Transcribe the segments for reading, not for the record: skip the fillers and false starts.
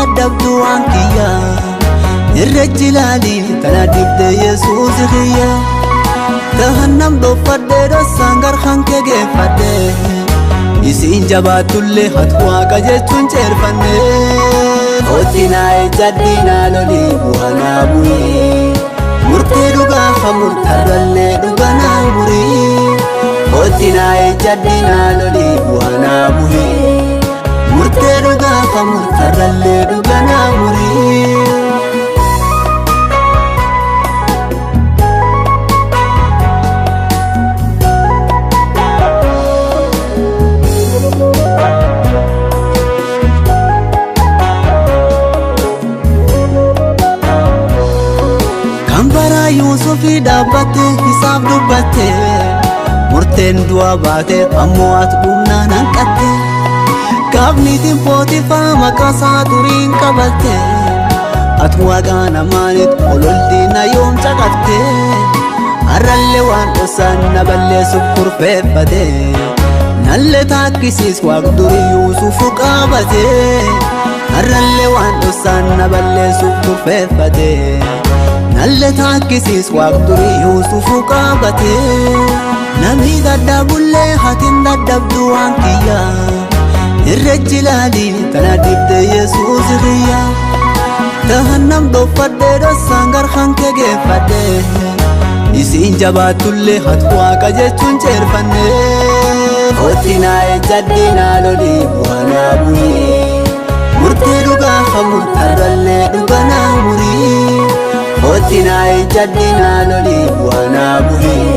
dadhabdu waan kiyya irra jilaali tana dibde Yesuus kiyya tahannam dhoofadhe dhosaan garhaan kee geeffadhe isiin jabaatullee hatu waaqa jechuun ceerfanne Otinaa ejjaddiinaa lolii bu'anaa bu'ii murtee dhugaa hamurtarrallee dhuganaa murii Otinaa ejjaddiinaa lolii bu'anaa bu'ii murtee dhugaa hamurtarrallee dhuganaa murii Yusufi dhaabbatte hisaab dubbatte murteen du'a baate ammoo ati dhumnaan hanqatte gaafniitiin Pootifaa maqaasaa duriin qabatte ati waaqaa namaanit ololdiina yoom caqafte har'allee waan dhosaan na balleessuuf kurfeeffate nallee taakkisiis waaq durii Yuusufu qabate har'allee waan dhosaan na balleessuuf kurfeeffate Nalle taakkisiis waaq durii Yuusufu qabate namni dadhabullee hatiin dadhabdu waan kiyya irra jilaali tana dibde Yesuus kiyya tahannam dhoofadhe dhosaan garhaan kee geeffadhe isiin jabaatullee hatu waaqa jechuun ceerfanne Otinaa ejjaddiinaa lolii bu'anaa bu'ii murtee dhugaa hamurtarrallee dhuganaa murii Otinaa ejjaddiinaa lolii bu'anaa bu'ii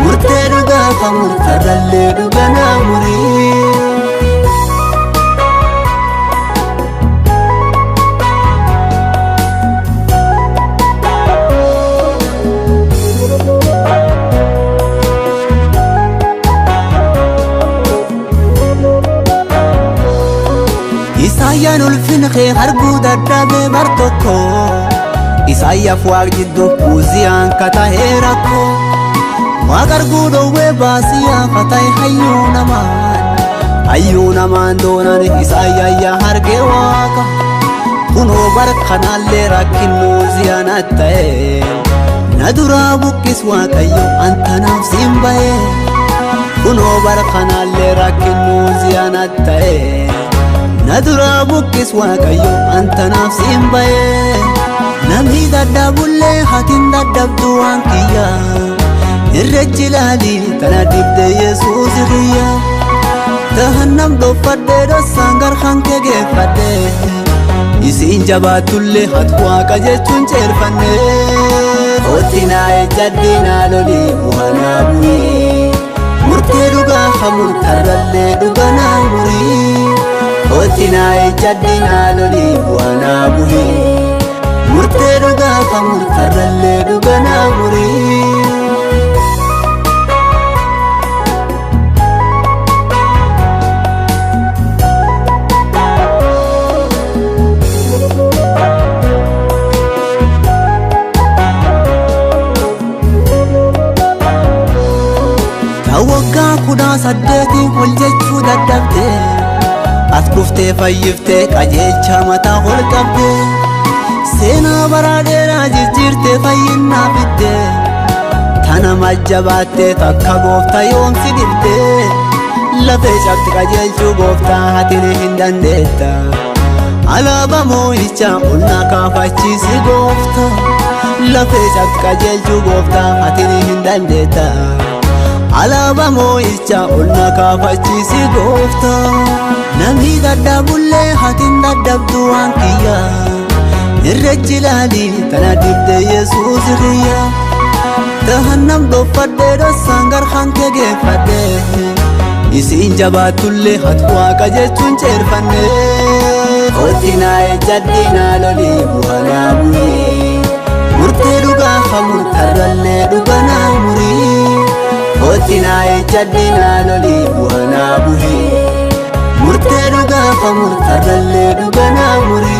murtee dhugaa hamurtarrallee dhuganaa murii Isaayyaan ulfina kee arguu dadhabee bar tokko Isaayyaaf waaq jiddu Uziyaan katahee rakkoo waaq arguu dhowwee Baasiyaa katahee hayyuu namaan doonan Isaayyaa hargee waaqa kunoo bara kanaallee rakkinni Uziyaan atta'e na duraa buqqis Waaqayyo antanaaf siin ba'e kunoo bara kanaallee rakkinni Uziyaan atta'e na duraa buqqis Waaqayyo antanaaf siin ba'e namni dadhabullee hatiin dadhabdu waan kiyya irra jilaali tana dibde Yesuus kiyya tahannam dhoofadhe dhosaan garhaan kee geeffadhe isiin jabaatullee hatu waaqa jechuun ceerfanne Otinaa ejjaddiinaa lolii bu'anaa bu'ii murtee dhugaa hamurtarrallee dhuganaa murii Otinaa ejjaddiinaa lolii bu'anaa bu'ii murtee dhugaa hamurtarrallee dhuganaa murii Waggaa 18 ol jechuu dadhabde as dhuftee fayyiftee qajeelcha mataa ol qabde seenaa bara dheeraa jijjiirtee fayyinaa fidde tana majjabaattee takka gooftaa yoomsi dibde lafee cabdi qajeelchuu gooftaa hatiin hin dandeetta alaabaa moo'ichaa ol na kaafachiisi gooftaa lafee cabdi qajeelchuu gooftaa hatiin hin dandeetta alaabaa moo'ichaa ol na kaafachiisi gooftaa namni dadhabullee hatiin dadhabdu waan kiyya irra jilaali tana dibde Yesuus kiyya tahannam dhoofadhe dhosaan garhaan kee geeffadhe isiin jabaatullee hatu waaqa jechuun ceerfanne Otinaa ejjaddiinaa lolii bu'anaa bu'ii murtee dhugaa hamurtarrallee dhuganaa murii Otinaa ejjaddiinaa lolii bu'anaa bu'ii murtee dhugaa hamurtarrallee dhuganaa murii